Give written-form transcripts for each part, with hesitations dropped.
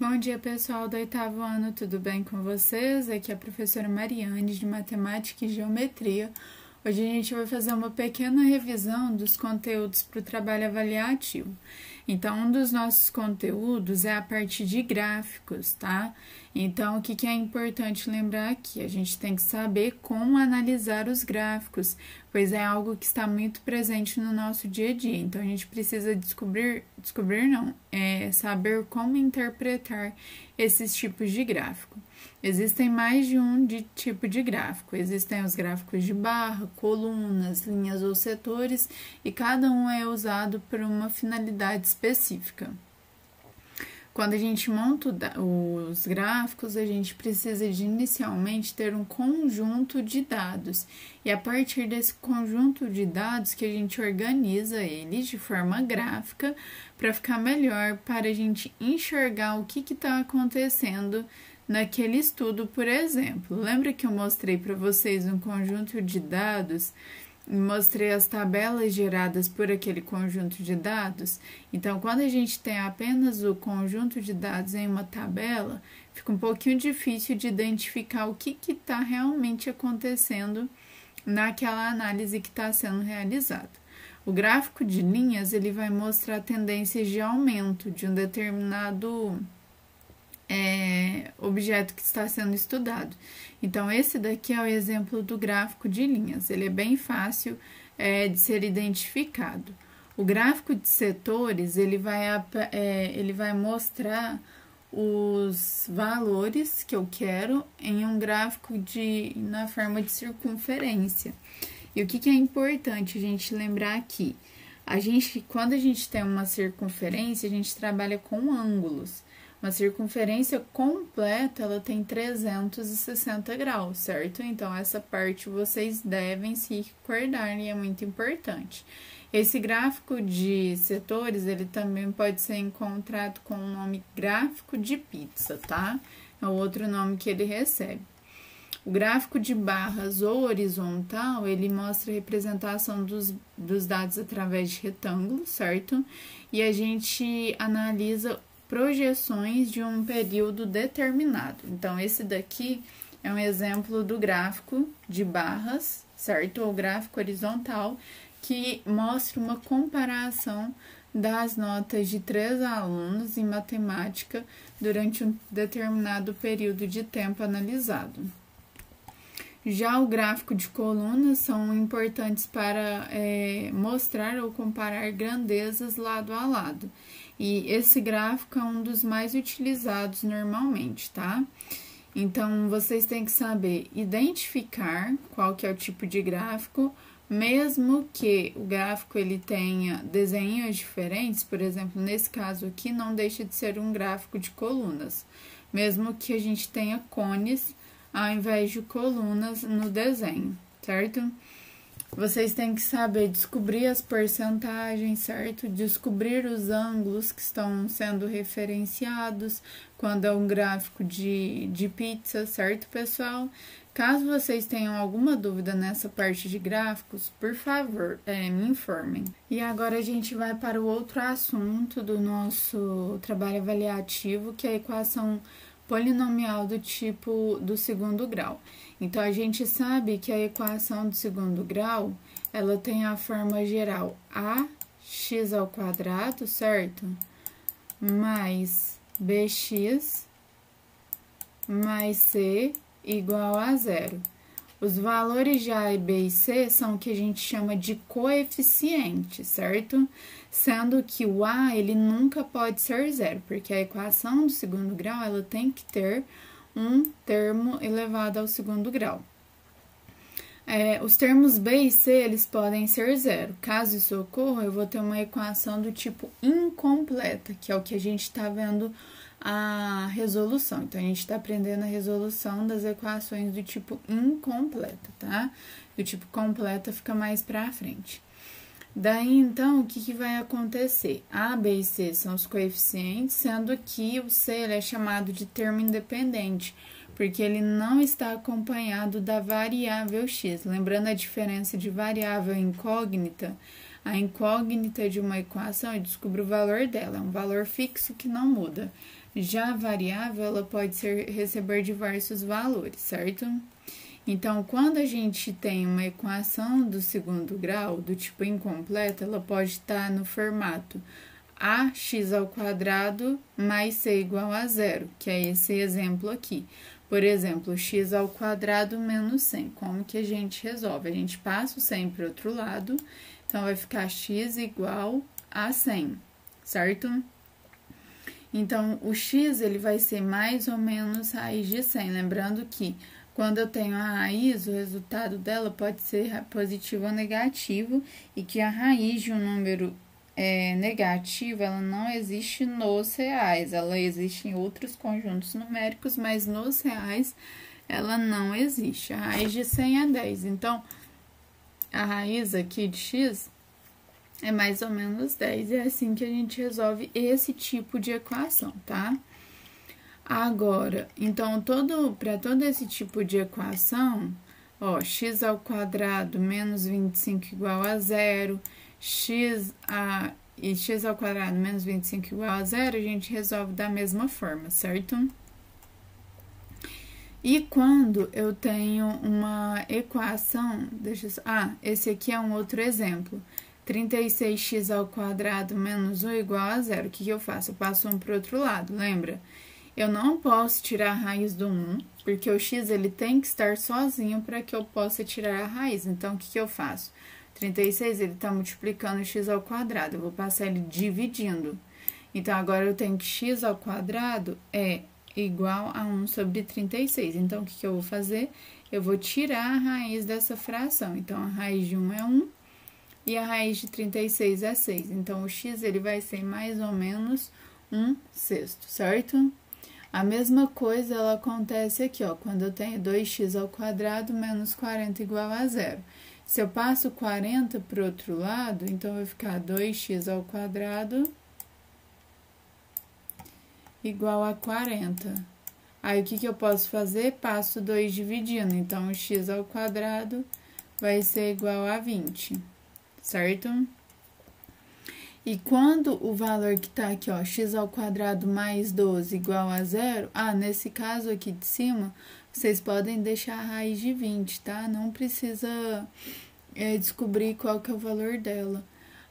Bom dia, pessoal do 8º ano, tudo bem com vocês? Aqui é a professora Mariane, de Matemática e Geometria. Hoje a gente vai fazer uma pequena revisão dos conteúdos para o trabalho avaliativo. Então, um dos nossos conteúdos é a parte de gráficos, tá? Então, o que é importante lembrar aqui? A gente tem que saber como analisar os gráficos, pois é algo que está muito presente no nosso dia a dia. Então, a gente precisa saber como interpretar esses tipos de gráfico. Existem mais de um tipo de gráfico. Existem os gráficos de barra, colunas, linhas ou setores, e cada um é usado por uma finalidade específica. Quando a gente monta os gráficos, a gente precisa de inicialmente ter um conjunto de dados. E a partir desse conjunto de dados que a gente organiza eles de forma gráfica para ficar melhor, para a gente enxergar o que está acontecendo naquele estudo, por exemplo. Lembra que eu mostrei para vocês um conjunto de dados? Mostrei as tabelas geradas por aquele conjunto de dados. Então, quando a gente tem apenas o conjunto de dados em uma tabela, fica um pouquinho difícil de identificar o que está realmente acontecendo naquela análise que está sendo realizada. O gráfico de linhas, ele vai mostrar tendências de aumento de um determinado objeto que está sendo estudado. Então, esse daqui é o exemplo do gráfico de linhas. Ele é bem fácil de ser identificado. O gráfico de setores, ele vai mostrar os valores que eu quero em um gráfico na forma de circunferência. E o que é importante a gente lembrar aqui? Quando a gente tem uma circunferência, a gente trabalha com ângulos. Uma circunferência completa, ela tem 360 graus, certo? Então, essa parte vocês devem se recordar e é muito importante. Esse gráfico de setores, ele também pode ser encontrado com o nome gráfico de pizza, tá? É o outro nome que ele recebe. O gráfico de barras ou horizontal, ele mostra a representação dos dados através de retângulos, certo? E a gente analisa projeções de um período determinado. Então, esse daqui é um exemplo do gráfico de barras, certo? Ou gráfico horizontal, que mostra uma comparação das notas de 3 alunos em matemática durante um determinado período de tempo analisado. Já o gráfico de colunas são importantes para mostrar ou comparar grandezas lado a lado. E esse gráfico é um dos mais utilizados normalmente, tá? Então, vocês têm que saber identificar qual que é o tipo de gráfico, mesmo que o gráfico ele tenha desenhos diferentes, por exemplo, nesse caso aqui, não deixa de ser um gráfico de colunas, mesmo que a gente tenha cones ao invés de colunas no desenho, certo? Vocês têm que saber descobrir as porcentagens, certo? Descobrir os ângulos que estão sendo referenciados quando é um gráfico de pizza, certo, pessoal? Caso vocês tenham alguma dúvida nessa parte de gráficos, por favor, me informem. E agora a gente vai para o outro assunto do nosso trabalho avaliativo, que é a equação polinomial do tipo do segundo grau. Então, a gente sabe que a equação do segundo grau, ela tem a forma geral ax², certo? Mais bx mais c igual a 0. Os valores de A, B e C são o que a gente chama de coeficientes, certo? Sendo que o A, ele nunca pode ser 0, porque a equação do segundo grau, ela tem que ter um termo elevado ao segundo grau. Os termos B e C, eles podem ser 0. Caso isso ocorra, eu vou ter uma equação do tipo incompleta, que é o que a gente está vendo a resolução. Então, a gente está aprendendo a resolução das equações do tipo incompleta, tá? Do tipo completa fica mais para frente. Daí, então, o que vai acontecer? A, B e C são os coeficientes, sendo que o C ele é chamado de termo independente, porque ele não está acompanhado da variável x. Lembrando a diferença de variável incógnita, a incógnita de uma equação e descubro o valor dela, é um valor fixo que não muda. Já a variável, ela pode receber diversos valores, certo? Então, quando a gente tem uma equação do segundo grau, do tipo incompleta, ela pode estar no formato ax² mais c igual a zero, que é esse exemplo aqui. Por exemplo, x² menos 100. Como que a gente resolve? A gente passa o 100 para o outro lado, então vai ficar x igual a 100, certo? Então, o x ele vai ser mais ou menos raiz de 100. Lembrando que quando eu tenho a raiz, o resultado dela pode ser positivo ou negativo, e que a raiz de um número negativo, ela não existe nos reais, ela existe em outros conjuntos numéricos, mas nos reais ela não existe. A raiz de 100 é 10, então a raiz aqui de x é mais ou menos 10. É assim que a gente resolve esse tipo de equação, tá? Agora, então, para todo esse tipo de equação, ó, x² menos 25 igual a zero, x² menos 25 igual a zero, a gente resolve da mesma forma, certo? E quando eu tenho uma equação, esse aqui é um outro exemplo. 36x² menos 1 igual a zero. O que eu faço? Eu passo 1 para o outro lado, lembra? Eu não posso tirar a raiz do 1, porque o x ele tem que estar sozinho para que eu possa tirar a raiz. Então, o que eu faço? 36, ele está multiplicando o x², eu vou passar ele dividindo. Então, agora eu tenho que x² é igual a 1 sobre 36. Então, o que eu vou fazer? Eu vou tirar a raiz dessa fração. Então, a raiz de 1 é 1 e a raiz de 36 é 6. Então, o x ele vai ser mais ou menos 1/6, certo? A mesma coisa ela acontece aqui, ó, quando eu tenho 2x² menos 40 igual a zero. Se eu passo 40 para o outro lado, então vai ficar 2x² igual a 40. Aí, o que eu posso fazer? Passo 2 dividindo, então, o x² vai ser igual a 20, certo? E quando o valor que tá aqui, ó, x² mais 12 igual a zero, nesse caso aqui de cima, vocês podem deixar a raiz de 20, tá? Não precisa descobrir qual que é o valor dela.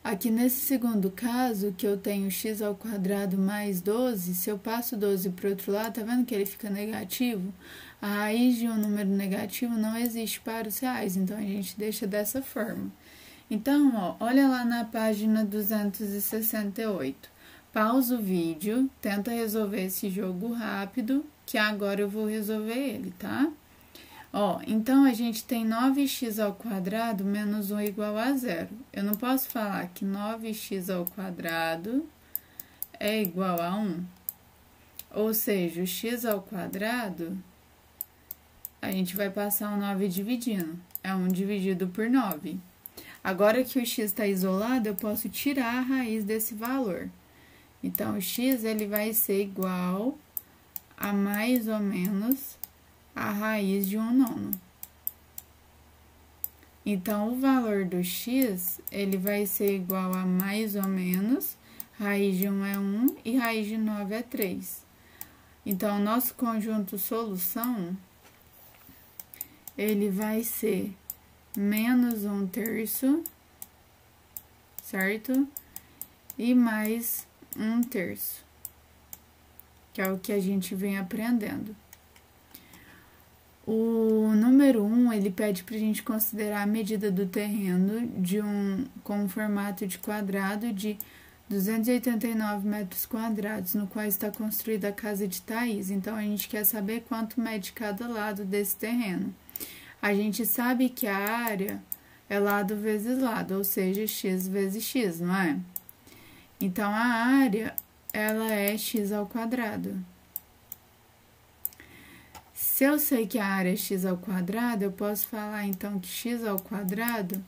Aqui nesse segundo caso, que eu tenho x² mais 12, se eu passo 12 para o outro lado, tá vendo que ele fica negativo? A raiz de um número negativo não existe para os reais, então a gente deixa dessa forma. Então, ó, olha lá na página 268. Pausa o vídeo, tenta resolver esse jogo rápido, que agora eu vou resolver ele, tá? Ó, então, a gente tem 9x² menos 1 igual a zero. Eu não posso falar que 9x² é igual a 1. Ou seja, o x², a gente vai passar o 9 dividindo. É 1 dividido por 9. Agora que o x está isolado, eu posso tirar a raiz desse valor. Então, o x ele vai ser igual a mais ou menos a raiz de 1/9. Então, o valor do x, ele vai ser igual a mais ou menos, raiz de 1 é 1 e raiz de 9 é 3. Então, o nosso conjunto solução, ele vai ser menos 1/3, certo? E mais 1/3, que é o que a gente vem aprendendo. O número 1, ele pede para a gente considerar a medida do terreno com um formato de quadrado de 289 metros quadrados, no qual está construída a casa de Thaís. Então, a gente quer saber quanto mede cada lado desse terreno. A gente sabe que a área é lado vezes lado, ou seja, x vezes x, não é? Então, a área, ela é x². Se eu sei que a área é x², eu posso falar, então, que x²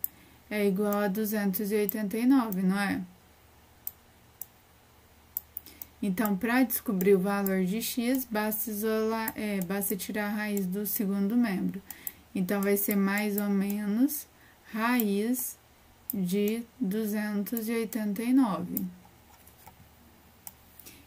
é igual a 289, não é? Então, para descobrir o valor de x, basta tirar a raiz do segundo membro. Então, vai ser mais ou menos raiz de 289.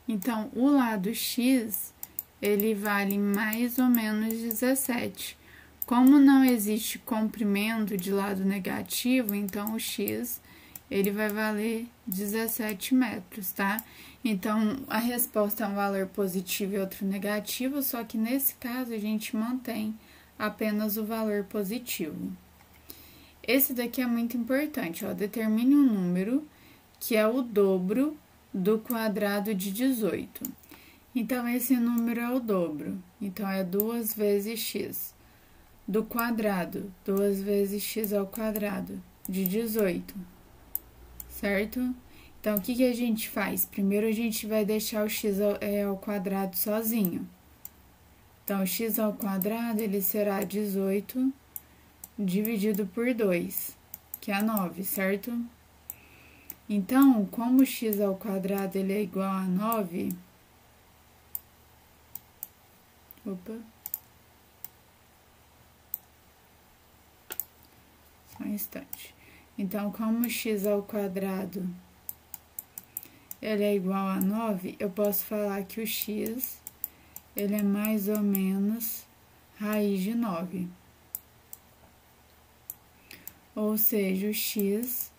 Então, o lado x, ele vale mais ou menos 17. Como não existe comprimento de lado negativo, então o x, ele vai valer 17 metros, tá? Então, a resposta é um valor positivo e outro negativo, só que nesse caso a gente mantém apenas o valor positivo. Esse daqui é muito importante, ó, determine um número que é o dobro do quadrado de 18. Então, esse número é o dobro, então é 2 vezes x. Do quadrado, 2 vezes x ao quadrado de 18, certo? Então, o que a gente faz? Primeiro, a gente vai deixar o x ao quadrado sozinho. Então, o x ao quadrado, ele será 18 dividido por 2, que é 9, certo? Então, como o x ao quadrado, ele é igual a 9... Opa... Só um instante. Então, como x ao quadrado ele é igual a 9, eu posso falar que o x, ele é mais ou menos raiz de 9. Ou seja, o x,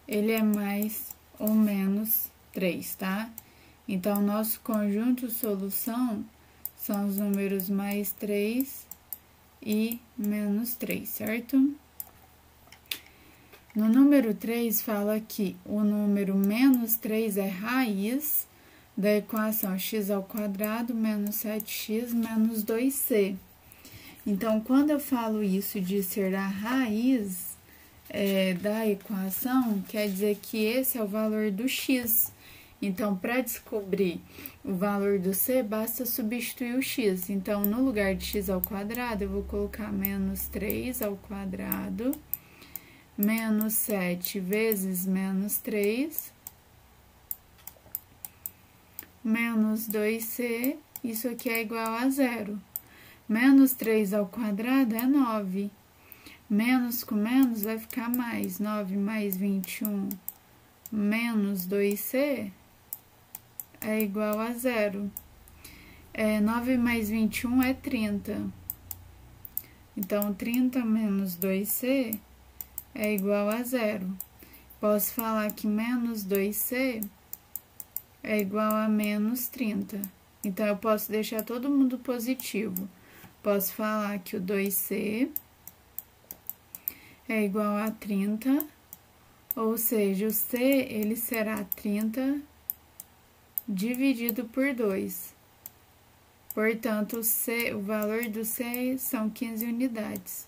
ele é mais ou menos 3, tá? Então, nosso conjunto solução são os números mais 3 e menos 3, certo? No número 3, fala que o número menos 3 é raiz da equação x ao quadrado menos 7x menos 2c. Então, quando eu falo isso de ser a raiz da equação, quer dizer que esse é o valor do x. Então, para descobrir o valor do c, basta substituir o x. Então, no lugar de x ao quadrado, eu vou colocar menos 3 ao quadrado menos 7 vezes menos 3, menos 2c, isso aqui é igual a 0. Menos 3 ao quadrado é 9. Menos com menos vai ficar mais. 9 mais 21 menos 2c é igual a 0. 9 mais 21 é 30. Então, 30 menos 2c é igual a 0. Posso falar que menos 2c é igual a menos 30. Então, eu posso deixar todo mundo positivo. Posso falar que o 2c é igual a 30, ou seja, o c, ele será 30 dividido por 2. Portanto, o valor do c são 15 unidades.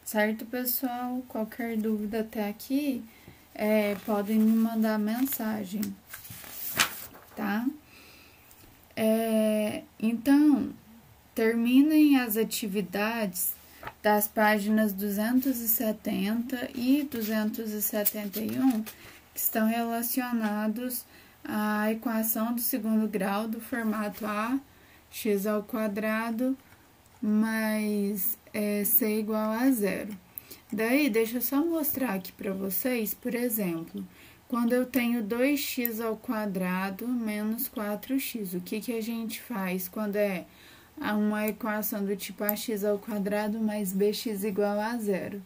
Certo, pessoal? Qualquer dúvida até aqui, podem me mandar mensagem, tá? Então, terminem as atividades das páginas 270 e 271, que estão relacionados à equação do segundo grau do formato a, x ao quadrado, mais c igual a 0. Daí, deixa eu só mostrar aqui para vocês, por exemplo, quando eu tenho 2x ao quadrado menos 4x, o que a gente faz quando é uma equação do tipo ax ao quadrado mais bx igual a 0?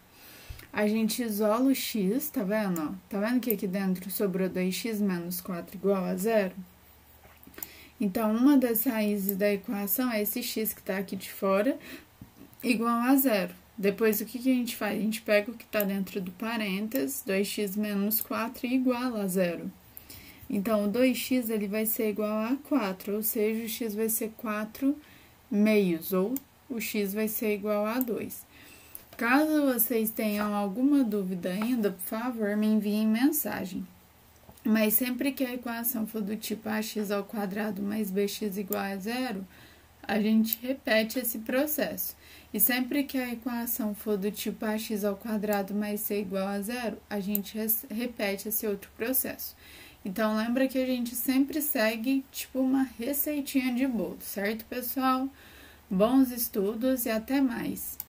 A gente isola o x, tá vendo? Ó? Tá vendo que aqui dentro sobrou 2x menos 4 igual a 0? Então, uma das raízes da equação é esse x que tá aqui de fora, igual a 0. Depois, o que a gente faz? A gente pega o que está dentro do parênteses, 2x menos 4 igual a 0. Então, o 2x ele vai ser igual a 4, ou seja, o x vai ser 4 meios, ou o x vai ser igual a 2. Caso vocês tenham alguma dúvida ainda, por favor, me enviem mensagem. Mas sempre que a equação for do tipo ax ao quadrado mais bx igual a 0, a gente repete esse processo. E sempre que a equação for do tipo ax ao quadrado mais c igual a 0, a gente repete esse outro processo. Então, lembra que a gente sempre segue tipo uma receitinha de bolo, certo, pessoal? Bons estudos e até mais!